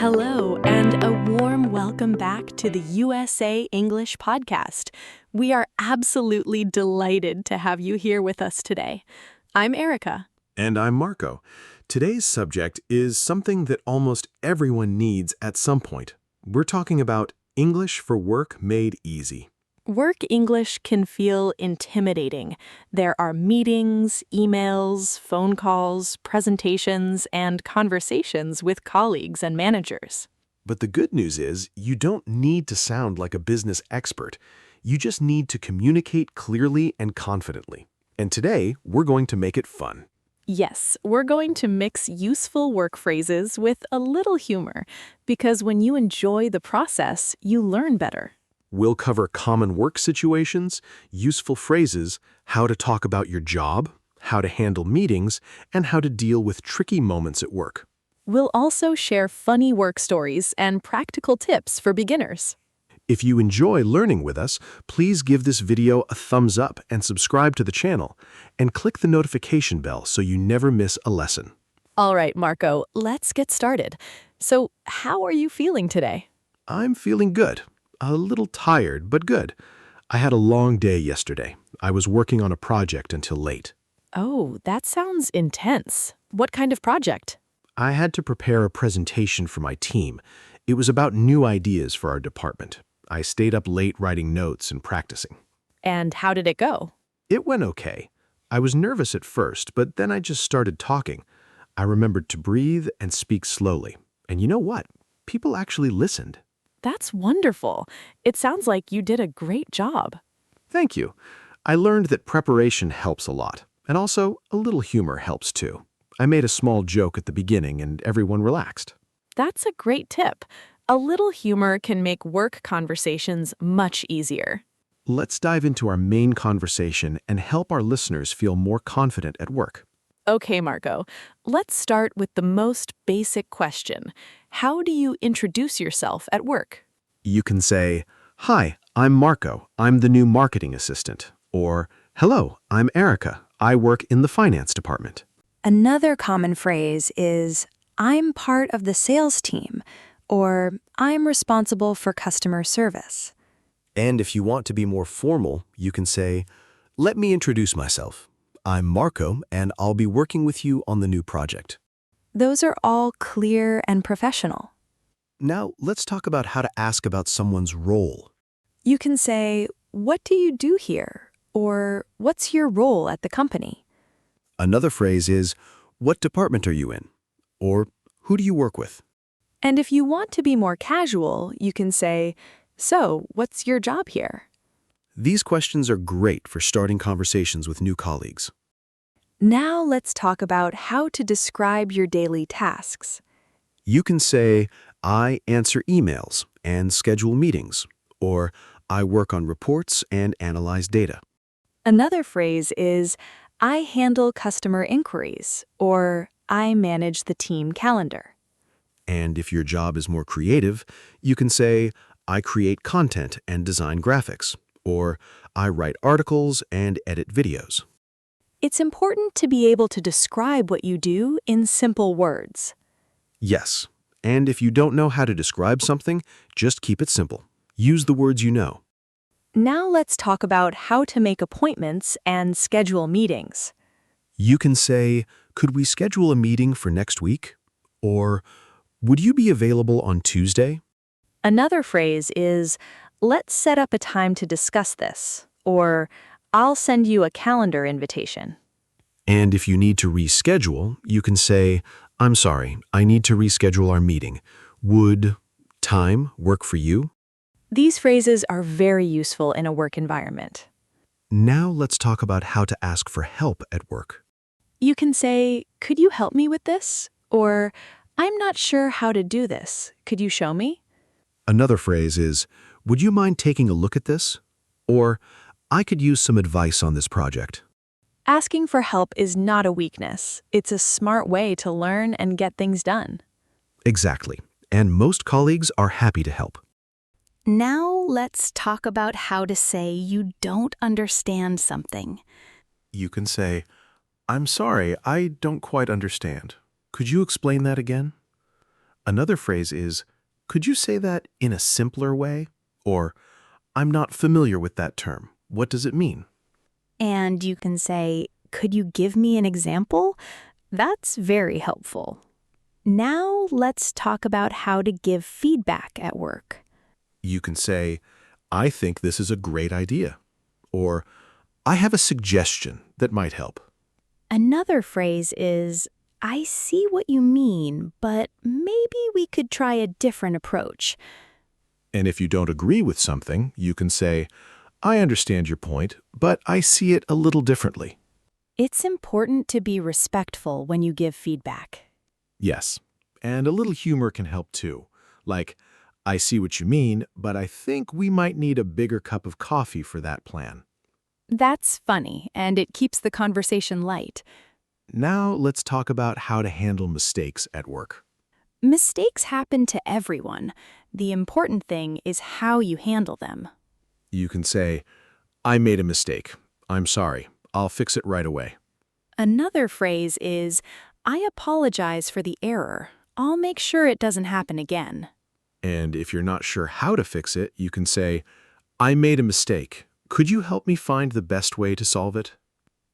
Hello, and a warm welcome back to the USA English Podcast. We are absolutely delighted to have you here with us today. I'm Erica. And I'm Marco. Today's subject is something that almost everyone needs at some point. We're talking about English for work made easy. Work English can feel intimidating. There are meetings, emails, phone calls, presentations, and conversations with colleagues and managers. But the good news is you don't need to sound like a business expert. You just need to communicate clearly and confidently. And today, we're going to make it fun. Yes, we're going to mix useful work phrases with a little humor, because when you enjoy the process, you learn better. We'll cover common work situations, useful phrases, how to talk about your job, how to handle meetings, and how to deal with tricky moments at work. We'll also share funny work stories and practical tips for beginners. If you enjoy learning with us, please give this video a thumbs up and subscribe to the channel, and click the notification bell so you never miss a lesson. All right, Marco, let's get started. So, how are you feeling today? I'm feeling good. A little tired, but good. I had a long day yesterday. I was working on a project until late. Oh, that sounds intense. What kind of project? I had to prepare a presentation for my team. It was about new ideas for our department. I stayed up late writing notes and practicing. And how did it go? It went okay. I was nervous at first, but then I just started talking. I remembered to breathe and speak slowly. And you know what? People actually listened. That's wonderful. It sounds like you did a great job. Thank you. I learned that preparation helps a lot, and also a little humor helps too. I made a small joke at the beginning and everyone relaxed. That's a great tip. A little humor can make work conversations much easier. Let's dive into our main conversation and help our listeners feel more confident at work. Okay, Marco, let's start with the most basic question. How do you introduce yourself at work? You can say, "Hi, I'm Marco. I'm the new marketing assistant." Or, "Hello, I'm Erica. I work in the finance department." Another common phrase is, "I'm part of the sales team," or "I'm responsible for customer service." And if you want to be more formal, you can say, "Let me introduce myself. I'm Marco, and I'll be working with you on the new project." Those are all clear and professional. Now, let's talk about how to ask about someone's role. You can say, "What do you do here?" or "What's your role at the company?" Another phrase is, "What department are you in?" or "Who do you work with?" And if you want to be more casual, you can say, "So, what's your job here?" These questions are great for starting conversations with new colleagues. Now let's talk about how to describe your daily tasks. You can say, "I answer emails and schedule meetings," or "I work on reports and analyze data." Another phrase is, "I handle customer inquiries," or "I manage the team calendar." And if your job is more creative, you can say, "I create content and design graphics," or "I write articles and edit videos." It's important to be able to describe what you do in simple words. Yes, and if you don't know how to describe something, just keep it simple. Use the words you know. Now let's talk about how to make appointments and schedule meetings. You can say, "Could we schedule a meeting for next week?" Or, "Would you be available on Tuesday?" Another phrase is, "Let's set up a time to discuss this," or "I'll send you a calendar invitation." And if you need to reschedule, you can say, "I'm sorry, I need to reschedule our meeting. Would time work for you?" These phrases are very useful in a work environment. Now let's talk about how to ask for help at work. You can say, "Could you help me with this?" Or, "I'm not sure how to do this. Could you show me?" Another phrase is, "Would you mind taking a look at this?" Or, "I could use some advice on this project." Asking for help is not a weakness. It's a smart way to learn and get things done. Exactly. And most colleagues are happy to help. Now let's talk about how to say you don't understand something. You can say, "I'm sorry, I don't quite understand. Could you explain that again?" Another phrase is, could you say that in a simpler way? Or, I'm not familiar with that term. What does it mean? And you can say, could you give me an example? That's very helpful. Now let's talk about how to give feedback at work. You can say, I think this is a great idea. Or, I have a suggestion that might help. Another phrase is, I see what you mean, but maybe we could try a different approach. And if you don't agree with something, you can say, I understand your point, but I see it a little differently. It's important to be respectful when you give feedback. Yes, and a little humor can help too. Like, I see what you mean, but I think we might need a bigger cup of coffee for that plan. That's funny, and it keeps the conversation light. Now let's talk about how to handle mistakes at work. Mistakes happen to everyone. The important thing is how you handle them. You can say, I made a mistake. I'm sorry. I'll fix it right away. Another phrase is, I apologize for the error. I'll make sure it doesn't happen again. And if you're not sure how to fix it, you can say, I made a mistake. Could you help me find the best way to solve it?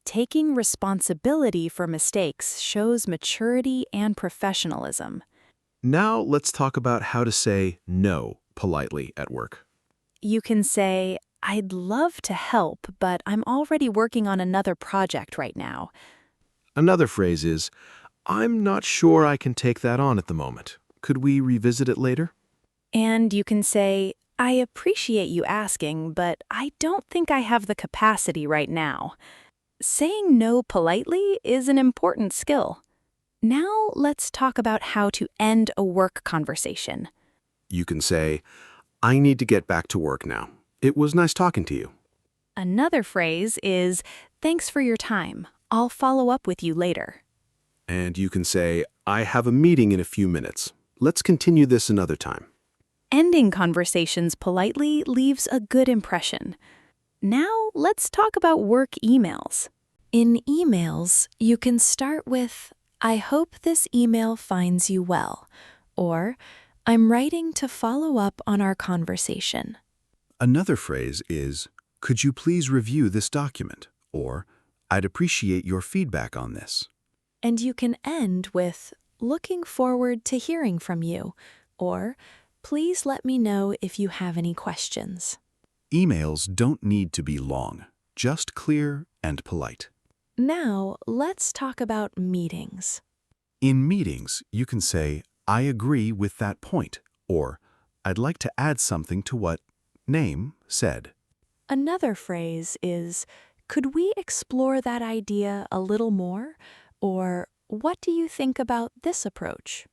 Taking responsibility for mistakes shows maturity and professionalism. Now let's talk about how to say no politely at work. You can say, I'd love to help, but I'm already working on another project right now. Another phrase is, I'm not sure I can take that on at the moment. Could we revisit it later? And you can say, I appreciate you asking, but I don't think I have the capacity right now. Saying no politely is an important skill. Now let's talk about how to end a work conversation. You can say, I need to get back to work now. It was nice talking to you. Another phrase is, thanks for your time. I'll follow up with you later. And you can say, I have a meeting in a few minutes. Let's continue this another time. Ending conversations politely leaves a good impression. Now let's talk about work emails. In emails, you can start with, I hope this email finds you well, or I'm writing to follow up on our conversation. Another phrase is, could you please review this document? Or, I'd appreciate your feedback on this. And you can end with, looking forward to hearing from you, or please let me know if you have any questions. Emails don't need to be long, just clear and polite. Now, let's talk about meetings. In meetings, you can say, I agree with that point, or I'd like to add something to what name said. Another phrase is, could we explore that idea a little more? Or, what do you think about this approach?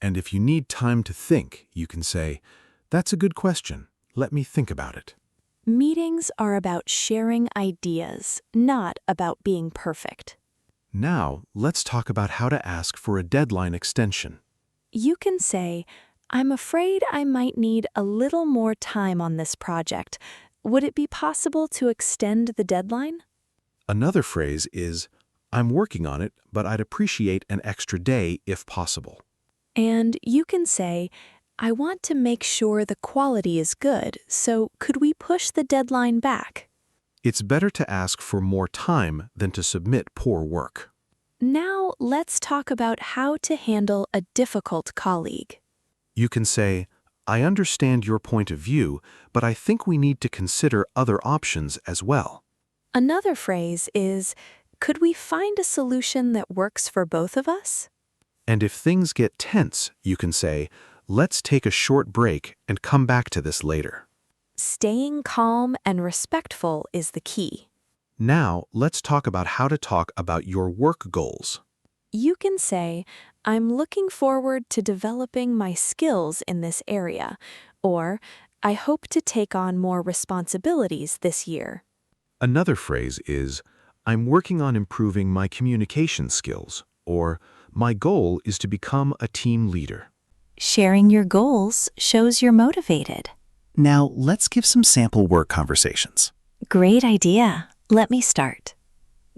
And if you need time to think, you can say, that's a good question. Let me think about it. Meetings are about sharing ideas, not about being perfect. Now, let's talk about how to ask for a deadline extension. You can say, I'm afraid I might need a little more time on this project. Would it be possible to extend the deadline? Another phrase is, I'm working on it, but I'd appreciate an extra day if possible. And you can say, I want to make sure the quality is good, so could we push the deadline back? It's better to ask for more time than to submit poor work. Now let's talk about how to handle a difficult colleague. You can say, I understand your point of view, but I think we need to consider other options as well. Another phrase is, could we find a solution that works for both of us? And if things get tense, you can say, let's take a short break and come back to this later. Staying calm and respectful is the key. Now, let's talk about how to talk about your work goals. You can say, I'm looking forward to developing my skills in this area, or I hope to take on more responsibilities this year. Another phrase is, I'm working on improving my communication skills, or my goal is to become a team leader. Sharing your goals shows you're motivated. Now, let's give some sample work conversations. Great idea. Let me start.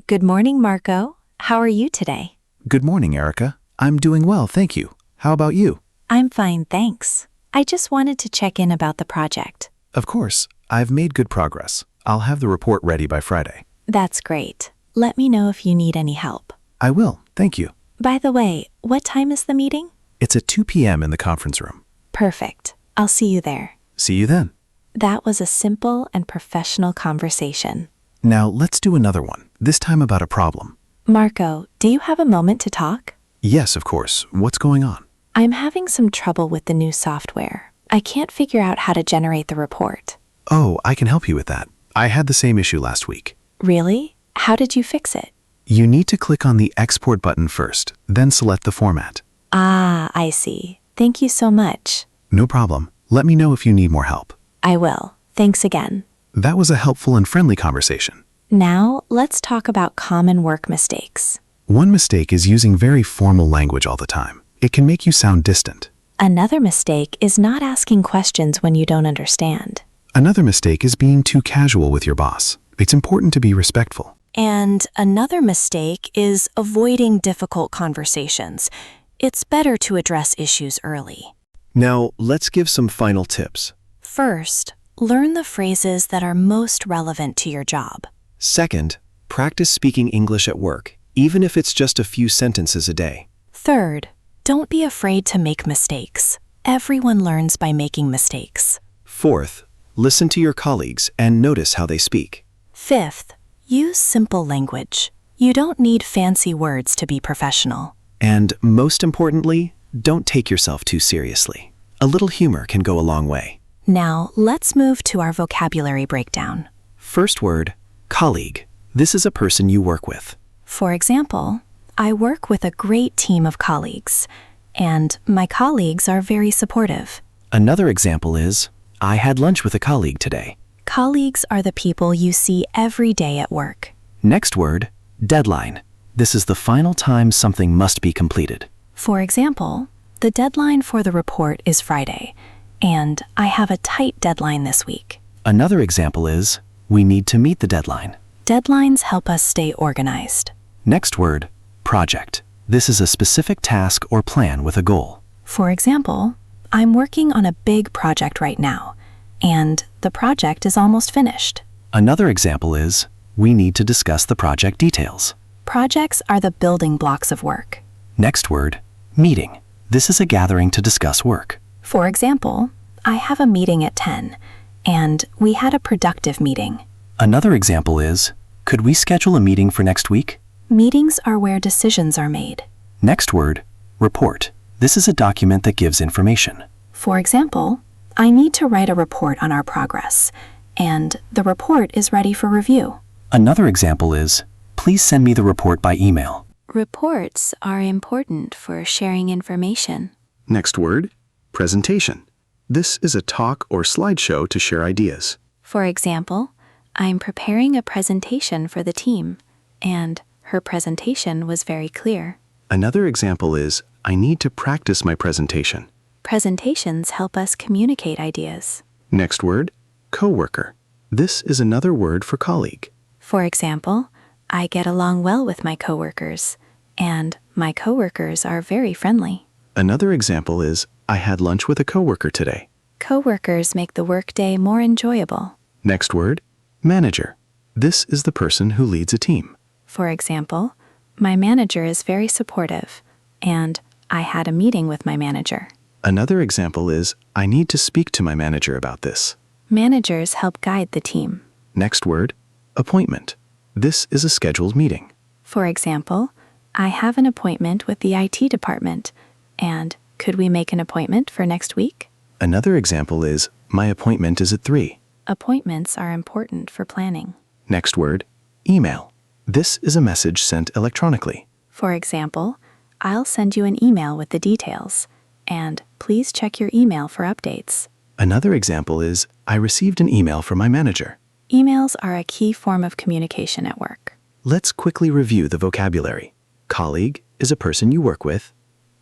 Good morning, Marco. How are you today? Good morning, Erica. I'm doing well, thank you. How about you? I'm fine, thanks. I just wanted to check in about the project. Of course, I've made good progress. I'll have the report ready by Friday. That's great. Let me know if you need any help. I will, thank you. By the way, what time is the meeting? It's at 2 p.m. in the conference room. Perfect. I'll see you there. See you then. That was a simple and professional conversation. Now let's do another one, this time about a problem. Marco, do you have a moment to talk? Yes, of course. What's going on? I'm having some trouble with the new software. I can't figure out how to generate the report. Oh, I can help you with that. I had the same issue last week. Really? How did you fix it? You need to click on the Export button first, then select the format. Ah, I see. Thank you so much. No problem. Let me know if you need more help. I will. Thanks again. That was a helpful and friendly conversation. Now, let's talk about common work mistakes. One mistake is using very formal language all the time. It can make you sound distant. Another mistake is not asking questions when you don't understand. Another mistake is being too casual with your boss. It's important to be respectful. And another mistake is avoiding difficult conversations. It's better to address issues early. Now, let's give some final tips. First, learn the phrases that are most relevant to your job. Second, practice speaking English at work, even if it's just a few sentences a day. Third, don't be afraid to make mistakes. Everyone learns by making mistakes. Fourth, listen to your colleagues and notice how they speak. Fifth, use simple language. You don't need fancy words to be professional. And most importantly, don't take yourself too seriously. A little humor can go a long way. Now, let's move to our vocabulary breakdown. First word, colleague. This is a person you work with. For example, I work with a great team of colleagues, and my colleagues are very supportive. Another example is, I had lunch with a colleague today. Colleagues are the people you see every day at work. Next word, deadline. This is the final time something must be completed. For example, the deadline for the report is Friday, and I have a tight deadline this week. Another example is, we need to meet the deadline. Deadlines help us stay organized. Next word, project. This is a specific task or plan with a goal. For example, I'm working on a big project right now, and the project is almost finished. Another example is, we need to discuss the project details. Projects are the building blocks of work. Next word, meeting. This is a gathering to discuss work. For example, I have a meeting at 10, and we had a productive meeting. Another example is, could we schedule a meeting for next week? Meetings are where decisions are made. Next word, report. This is a document that gives information. For example, I need to write a report on our progress, and the report is ready for review. Another example is, please send me the report by email. Reports are important for sharing information. Next word, presentation. This is a talk or slideshow to share ideas. For example, I'm preparing a presentation for the team, and her presentation was very clear. Another example is, I need to practice my presentation. Presentations help us communicate ideas. Next word, coworker. This is another word for colleague. For example, I get along well with my coworkers, and my coworkers are very friendly. Another example is, I had lunch with a coworker today. Coworkers make the workday more enjoyable. Next word, manager. This is the person who leads a team. For example, my manager is very supportive, and I had a meeting with my manager. Another example is, I need to speak to my manager about this. Managers help guide the team. Next word, appointment. This is a scheduled meeting. For example, I have an appointment with the IT department, and could we make an appointment for next week? Another example is, my appointment is at 3. Appointments are important for planning. Next word, email. This is a message sent electronically. For example, I'll send you an email with the details, and please check your email for updates. Another example is, I received an email from my manager. Emails are a key form of communication at work. Let's quickly review the vocabulary. Colleague is a person you work with.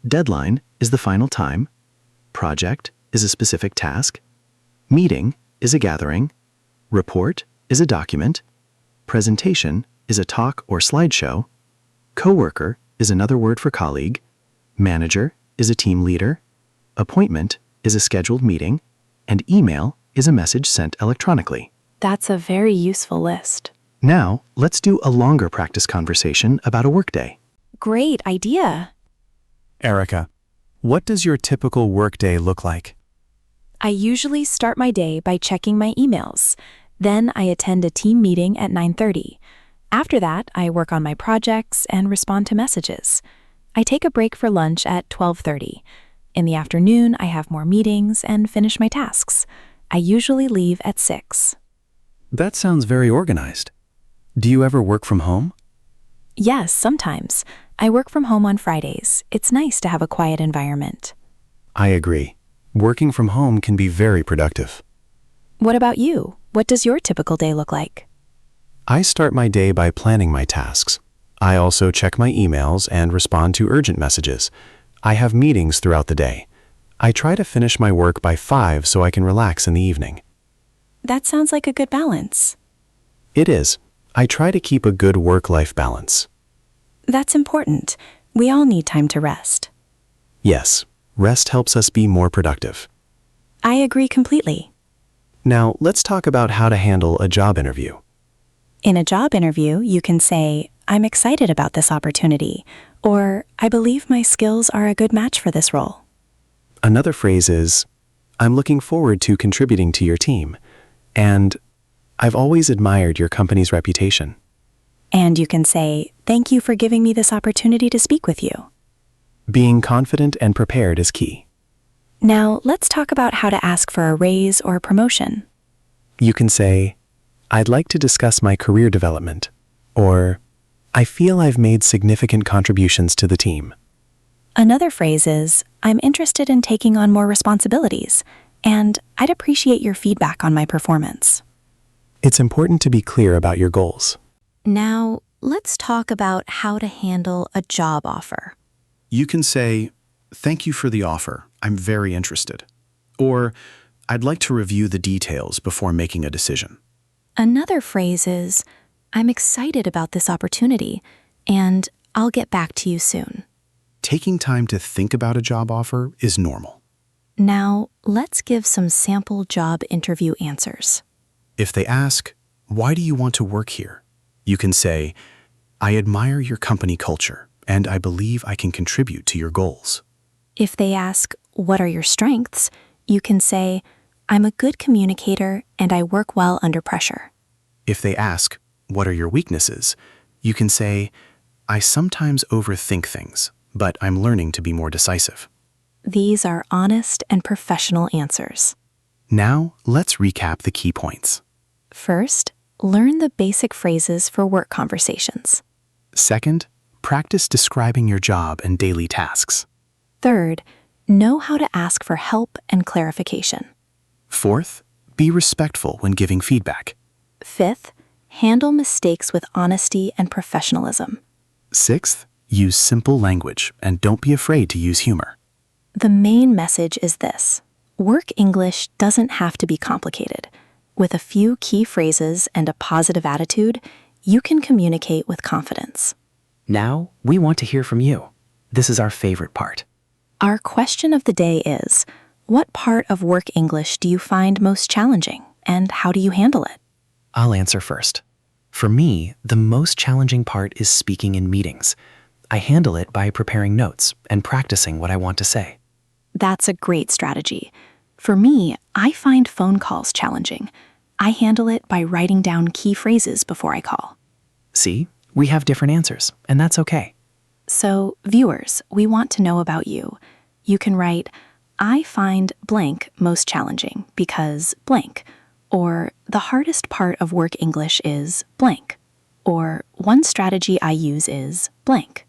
Deadline is the final time. Project is a specific task. Meeting is a gathering. Report is a document. Presentation is a talk or slideshow. Coworker is another word for colleague. Manager is a team leader. appointment is a scheduled meeting, and email is a message sent electronically. That's a very useful list. Now, let's do a longer practice conversation about a workday. Great idea. Erica, what does your typical workday look like? I usually start my day by checking my emails. Then I attend a team meeting at 9:30. After that, I work on my projects and respond to messages. I take a break for lunch at 12:30. In the afternoon, I have more meetings and finish my tasks. I usually leave at 6. That sounds very organized. Do you ever work from home? Yes, sometimes. I work from home on Fridays. It's nice to have a quiet environment. I agree. Working from home can be very productive. What about you? What does your typical day look like? I start my day by planning my tasks. I also check my emails and respond to urgent messages. I have meetings throughout the day. I try to finish my work by 5 so I can relax in the evening. That sounds like a good balance. It is. I try to keep a good work-life balance. That's important. We all need time to rest. Yes, rest helps us be more productive. I agree completely. Now, let's talk about how to handle a job interview. In a job interview, you can say, "I'm excited about this opportunity," or "I believe my skills are a good match for this role." Another phrase is, "I'm looking forward to contributing to your team," and "I've always admired your company's reputation." And you can say, "Thank you for giving me this opportunity to speak with you." Being confident and prepared is key. Now, let's talk about how to ask for a raise or a promotion. You can say, "I'd like to discuss my career development," or "I feel I've made significant contributions to the team." Another phrase is, "I'm interested in taking on more responsibilities," and "I'd appreciate your feedback on my performance." It's important to be clear about your goals. Now, let's talk about how to handle a job offer. You can say, "Thank you for the offer. I'm very interested." Or, "I'd like to review the details before making a decision." Another phrase is, "I'm excited about this opportunity, and I'll get back to you soon." Taking time to think about a job offer is normal. Now, let's give some sample job interview answers. If they ask, "Why do you want to work here?" you can say, "I admire your company culture, and I believe I can contribute to your goals." If they ask, "What are your strengths?" you can say, "I'm a good communicator and I work well under pressure." If they ask, "What are your weaknesses?" you can say, "I sometimes overthink things, but I'm learning to be more decisive." These are honest and professional answers. Now, let's recap the key points. First, learn the basic phrases for work conversations. Second, practice describing your job and daily tasks. Third, know how to ask for help and clarification. Fourth, be respectful when giving feedback. Fifth, handle mistakes with honesty and professionalism. Sixth, use simple language and don't be afraid to use humor. The main message is this: work English doesn't have to be complicated. With a few key phrases and a positive attitude, you can communicate with confidence. Now, we want to hear from you. This is our favorite part. Our question of the day is, what part of work English do you find most challenging, and how do you handle it? I'll answer first. For me, the most challenging part is speaking in meetings. I handle it by preparing notes and practicing what I want to say. That's a great strategy. For me, I find phone calls challenging. I handle it by writing down key phrases before I call. See, we have different answers, and that's okay. So, viewers, we want to know about you. You can write, "I find blank most challenging because blank," or "the hardest part of work English is blank," or "one strategy I use is blank."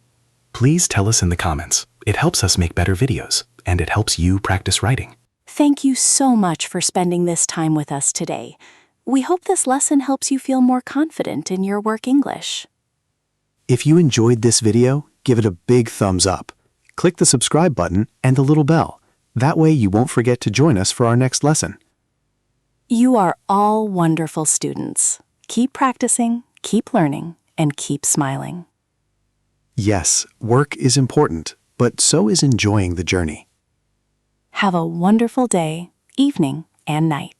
Please tell us in the comments. It helps us make better videos, and it helps you practice writing. Thank you so much for spending this time with us today. We hope this lesson helps you feel more confident in your work English. If you enjoyed this video, give it a big thumbs up. Click the subscribe button and the little bell. That way you won't forget to join us for our next lesson. You are all wonderful students. Keep practicing, keep learning, and keep smiling. Yes, work is important, but so is enjoying the journey. Have a wonderful day, evening, and night.